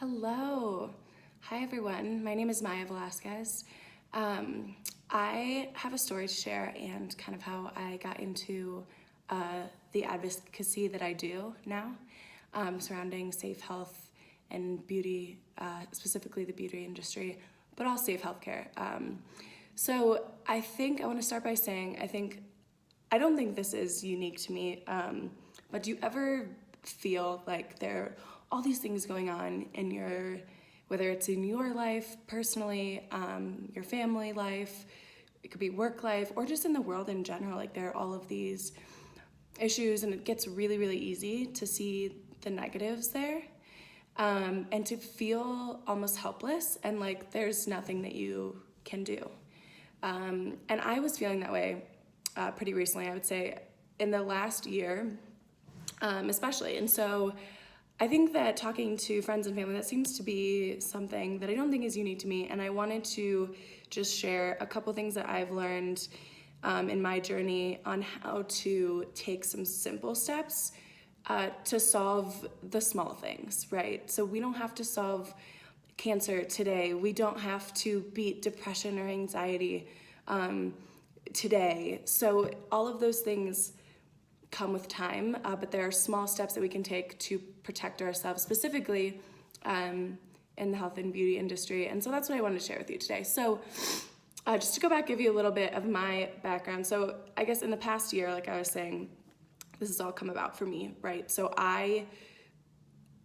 Hello. Hi, everyone. My name is Velasquez. I have a story to share and kind of how I got into the advocacy that I do now surrounding safe health and beauty, specifically the beauty industry, but all safe healthcare. So I think I want to start by saying I don't think this is unique to me, but do you ever feel like there are all these things going on in whether it's in your life personally, your family life, it could be work life, or just in the world in general, like there are all of these issues and it gets really, really easy to see the negatives there, and to feel almost helpless and like there's nothing that you can do. And I was feeling that way pretty recently, I would say in the last year, especially. And so I think that talking to friends and family, that seems to be something that I don't think is unique to me. And I wanted to just share a couple things that I've learned in my journey on how to take some simple steps to solve the small things, right? So we don't have to solve cancer today. We don't have to beat depression or anxiety today. So all of those things come with time, but there are small steps that we can take to protect ourselves, specifically in the health and beauty industry. And so that's what I wanted to share with you today. So just to go back, give you a little bit of my background. So I guess in the past year, like I was saying, this has all come about for me, right? So I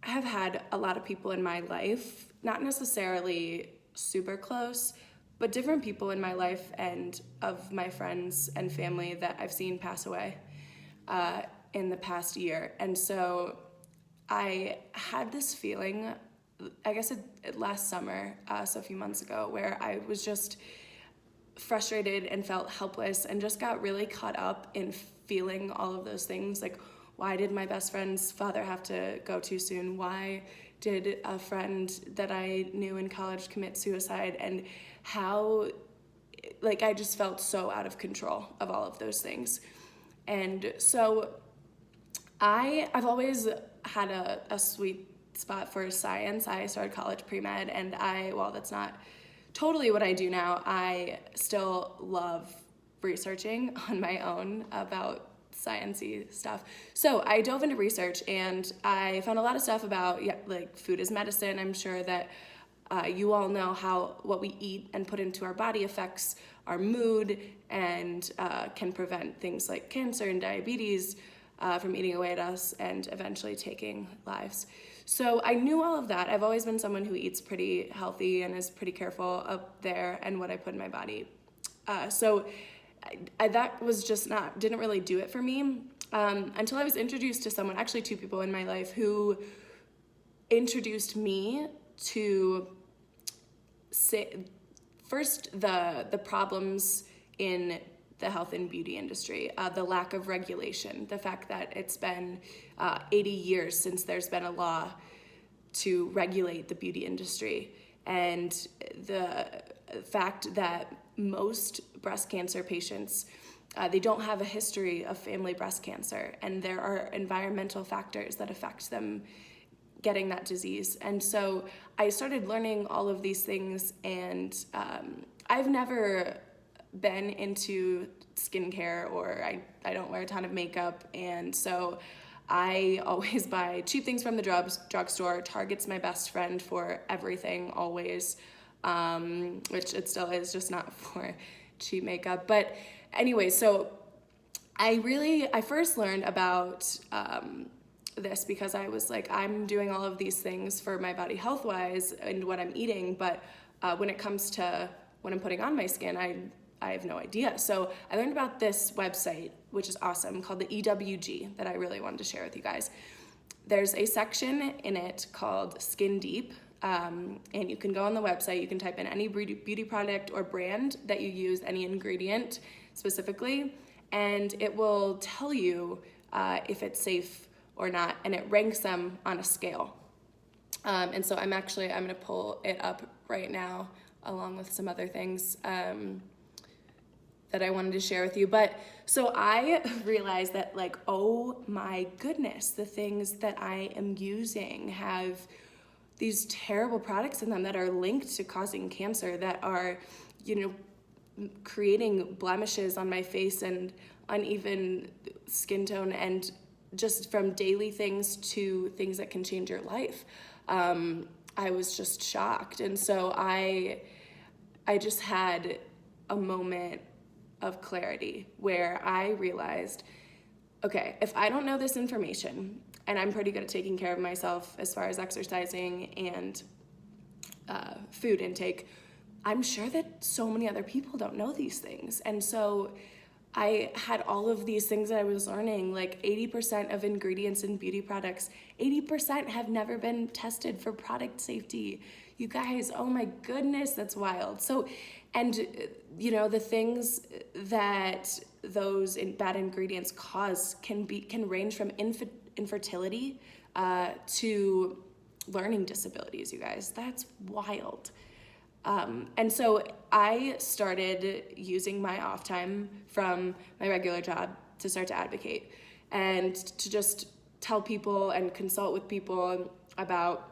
have had a lot of people in my life, not necessarily super close, but different people in my life and of my friends and family that I've seen pass away in the past year. And so I had this feeling, I guess last summer, so a few months ago, where I was just frustrated and felt helpless and just got really caught up in feeling all of those things. Like, why did my best friend's father have to go too soon? Why did a friend that I knew in college commit suicide? And how, like, I just felt so out of control of all of those things. And so I've always had a sweet spot for science. I started college pre-med, and while that's not totally what I do now, I still love researching on my own about science-y stuff. So I dove into research and I found a lot of stuff about like food as medicine. I'm sure that you all know how what we eat and put into our body affects our mood and can prevent things like cancer and diabetes from eating away at us and eventually taking lives. So I knew all of that. I've always been someone who eats pretty healthy and is pretty careful up there and what I put in my body. So that was just didn't really do it for me until I was introduced to someone, actually two people in my life, who introduced me to first the problems in the health and beauty industry, the lack of regulation, the fact that it's been 80 years since there's been a law to regulate the beauty industry, and the fact that most breast cancer patients, they don't have a history of family breast cancer, and there are environmental factors that affect them getting that disease. And so I started learning all of these things, and I've never been into skincare, or I don't wear a ton of makeup, and so I always buy cheap things from the drugstore. Target's my best friend for everything, always, which it still is, just not for cheap makeup. But anyway, so I first learned about this because I was like, I'm doing all of these things for my body health-wise and what I'm eating, but when it comes to what I'm putting on my skin, I have no idea. So I learned about this website, which is awesome, called the EWG, that I really wanted to share with you guys. There's a section in it called Skin Deep, and you can go on the website, you can type in any beauty product or brand that you use, any ingredient specifically, and it will tell you if it's safe or not, and it ranks them on a scale. And so I'm going to pull it up right now along with some other things that I wanted to share with you. But so I realized that, like, oh my goodness, the things that I am using have these terrible products in them that are linked to causing cancer, that are, creating blemishes on my face and uneven skin tone, and just from daily things to things that can change your life. I was just shocked. And so I just had a moment of clarity where I realized, okay, if I don't know this information, and I'm pretty good at taking care of myself as far as exercising and food intake, I'm sure that so many other people don't know these things. And so I had all of these things that I was learning, like 80% of ingredients in beauty products, 80% have never been tested for product safety. You guys, oh my goodness, that's wild. So, and the things that those bad ingredients cause can range from infertility to learning disabilities, you guys. That's wild. And so I started using my off time from my regular job to start to advocate and to just tell people and consult with people about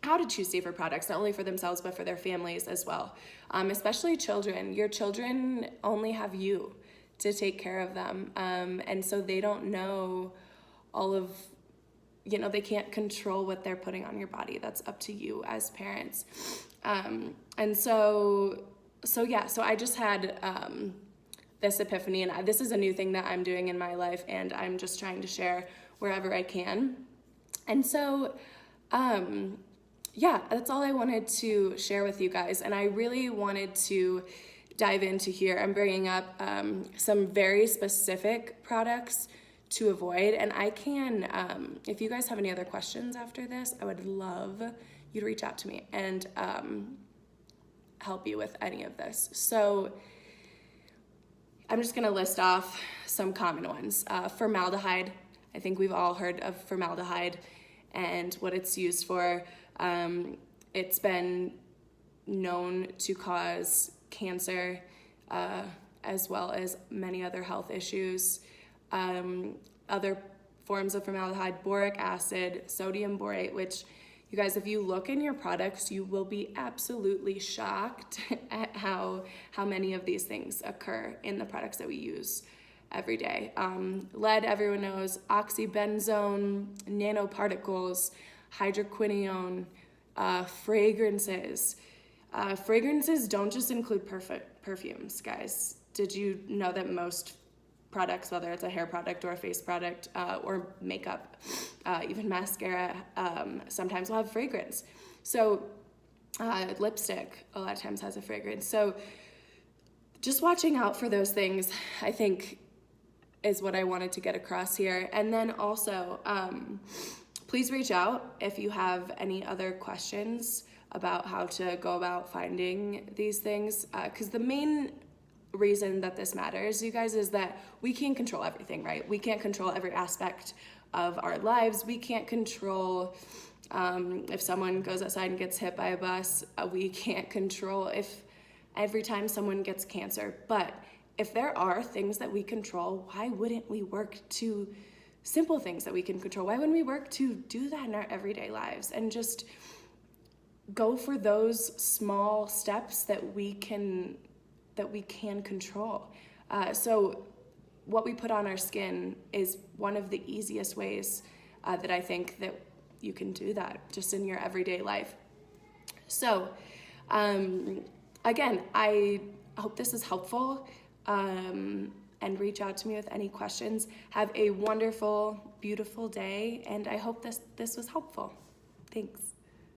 how to choose safer products, not only for themselves, but for their families as well. Especially children. Your children only have you to take care of them. And so they don't know all of, they can't control what they're putting on your body. That's up to you as parents. And so I just had this epiphany, and this is a new thing that I'm doing in my life, and I'm just trying to share wherever I can. And so, that's all I wanted to share with you guys. And I really wanted to dive into here. I'm bringing up some very specific products to avoid. And I can, if you guys have any other questions after this, I would love you to reach out to me and help you with any of this. So I'm just gonna list off some common ones. Formaldehyde. I think we've all heard of formaldehyde and what it's used for. It's been known to cause cancer, as well as many other health issues. Other forms of formaldehyde, boric acid, sodium borate, which, you guys, if you look in your products, you will be absolutely shocked at how many of these things occur in the products that we use every day. Lead, everyone knows, oxybenzone, nanoparticles, hydroquinone, fragrances. Fragrances don't just include perfumes, guys. Did you know that most products, whether it's a hair product or a face product or makeup, even mascara, sometimes will have fragrance. So lipstick a lot of times has a fragrance. So just watching out for those things, I think, is what I wanted to get across here. And then also, please reach out if you have any other questions about how to go about finding these things, because the main reason that this matters, you guys, is that we can't control everything, right? We can't control every aspect of our lives. We can't control if someone goes outside and gets hit by a bus. We can't control if every time someone gets cancer. But if there are things that we control, why wouldn't we work to simple things that we can control? Why wouldn't we work to do that in our everyday lives and just go for those small steps that we can control? So what we put on our skin is one of the easiest ways that I think that you can do that just in your everyday life. So again, I hope this is helpful, and reach out to me with any questions. Have a wonderful, beautiful day, and I hope this was helpful. Thanks.